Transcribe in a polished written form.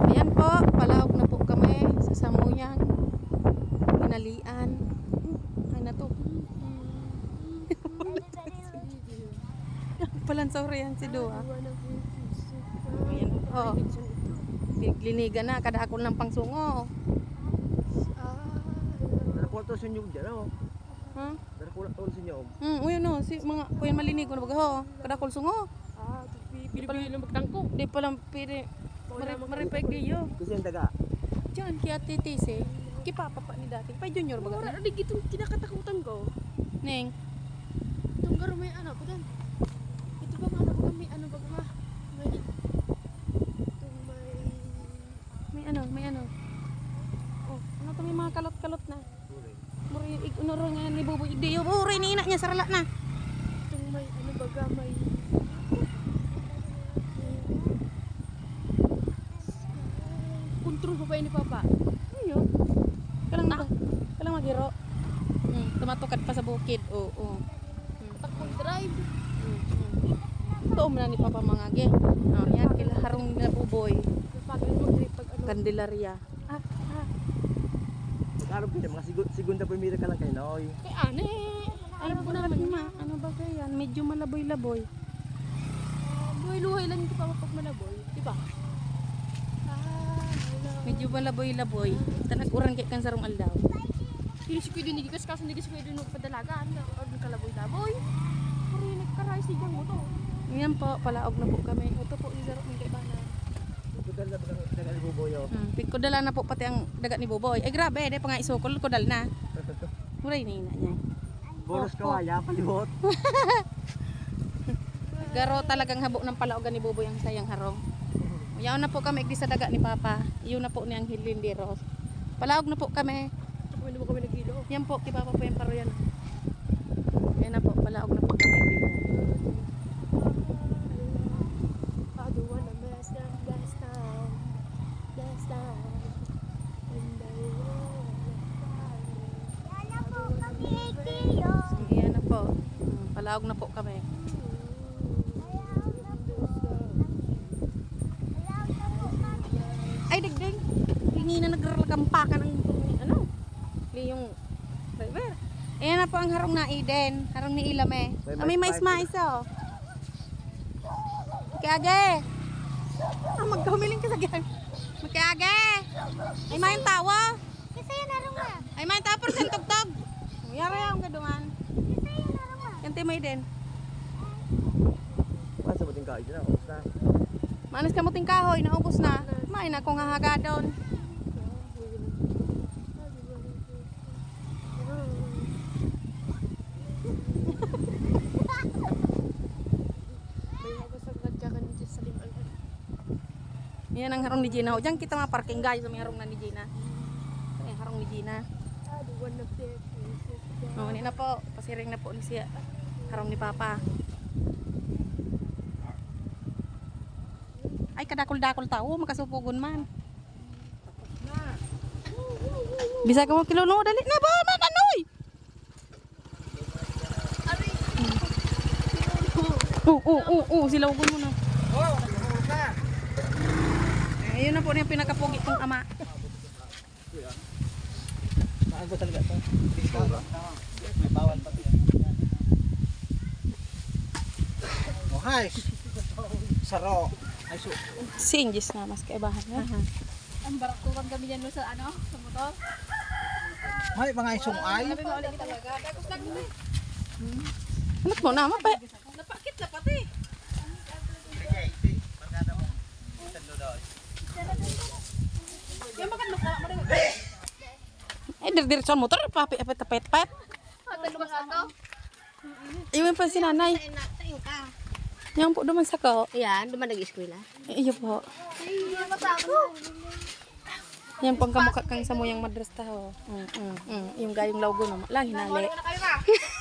Ayan po, palaog na po kami sa Samuyang, Pinalian. Ay na to. Palansawri yan si Dua. Ayan po. Linigan na, kada ako ng pangsungo. Narakuha sa inyo dyan, oh. Ha? Narakuha sa inyo. Uy no, si mga kuya malinigo na baga kada ako sungo. Pili-pili lang magtangko. Di pa lang pili. Maripay kayo. Kasi yung daga. Diyan, kaya titisi. Kipapa pa ni dati. Pa junior baga. Wala, adig itong kinakatakutan ko. Ning. Itong garo may ano ko dan. Ito ba ano ba may ano ba ma? May itong May ano. Oh, ano to may mga kalot-kalot na. Muri unoro nga ni Buboy. Di yo muri ni ina niya sarala na. itong may ano baga may kontrol pa ni Papa. Ayo. Kalang magiro. Tumatukad pa sa bukid. Oo. Takbong drive. Ito man ni Papa mangage. Oh, yan kila harong na Buboy. Pagal mag-drive pag ano. Candelaria. Mag-arap kayo, mga segunda primera ka lang kayo, noy. Kay ane. Ay, naman ma. Ano ba kaya yan? Medyo malaboy-laboy. Luhay-luhay lang ito pa pag malaboy. Diba? Medyo malaboy-laboy. Tanag-uran kay kan sarong aldaw. Hindi si Kuya Dunigas kasi hindi si Kuya Dunigas padalagan. Ang kalaboy-laboy. Marinig ka rin sigang mo to. Ngayon po, palaog na po kami. Ito po, isarap ng kaibana. Kudal na ba daga ni Buboy, oh. Kudala na po pati ang dagat ni Buboy. Ay grabe, de pa nga isukol, kudal na. Muray na ina niya. Bonus kawaya, palibot. Garo talagang habo ng palaogan ni Buboy ang sayang harong. Yaw na po kami igdi sa dagat ni Papa. Iyon na po niyang hilindiros. Palaog na po kami. Kung hindi mo kami nagilo. Yan po, kay Papa po yung paro yan. Yan na po, palaog na po kami igdi. I don't wanna mess them last time. Last time. And I Yan na po kami, Tiyo. Yan na po. Palaog na po kami. Ay, dagdag. Hingi na nagralakampakan ng ano? Yung driver. Ayan na po ang harong na Eden. Harong ni Ilame. May mais-mais oh. Magkage. Magkahumiling ka sa gyan. Magkage. Ay mayang tawa. Kasi yan harong nga. Ay mayang tawa pero sentog-tog. Yara yung gadungan. Kasi yan harong nga. Yan tayo Eden. Masa mo tingka, ito na, ubos na. Manis ka mo ting kahoy. Naubos na. May na kong hahagadon. may habasag nagkakan dito sa liman. Yan ang harong ni Gina. O, diyan kita maparking guys sa may harong na ni Gina. Ito yung harong ni Gina. I don't wanna be O, hindi na po. Pasiring na po ni siya. Harong ni Papa. Ay, kadakol-dakol tao. Makasupugon man. Bisa ka mo kiluno. Dali na ba? Mananoy! Silawagon mo na. Oh, nagkakawag ka. Ayun na po yung pinakapugi kong ama. Maago talaga ito. May bawal pati. Oh, hi. Saro. Ay, so. Singgis na mas kaibahan na. Ang barak ko kami yan sa ano, sa motor. May mga isong ay. Sabi mo ulit talaga. Dagos lang mo eh. Anak mo na, mapa. Napakit na pati. Yung makan mo mo rin. Ay, dir-diretso ang motor. Papi, apet-apet-pet. Ano ba sa to? Iwan pa si nanay. Tayo ka. Yan po duman sa ko. Yan, duman nag-eskwela. Iyo po. Ay, masako. Yan po ang kamukha kang Samuyang Madras taho. Yung gayong lawgo naman. Lang hinali. Na kayo ka.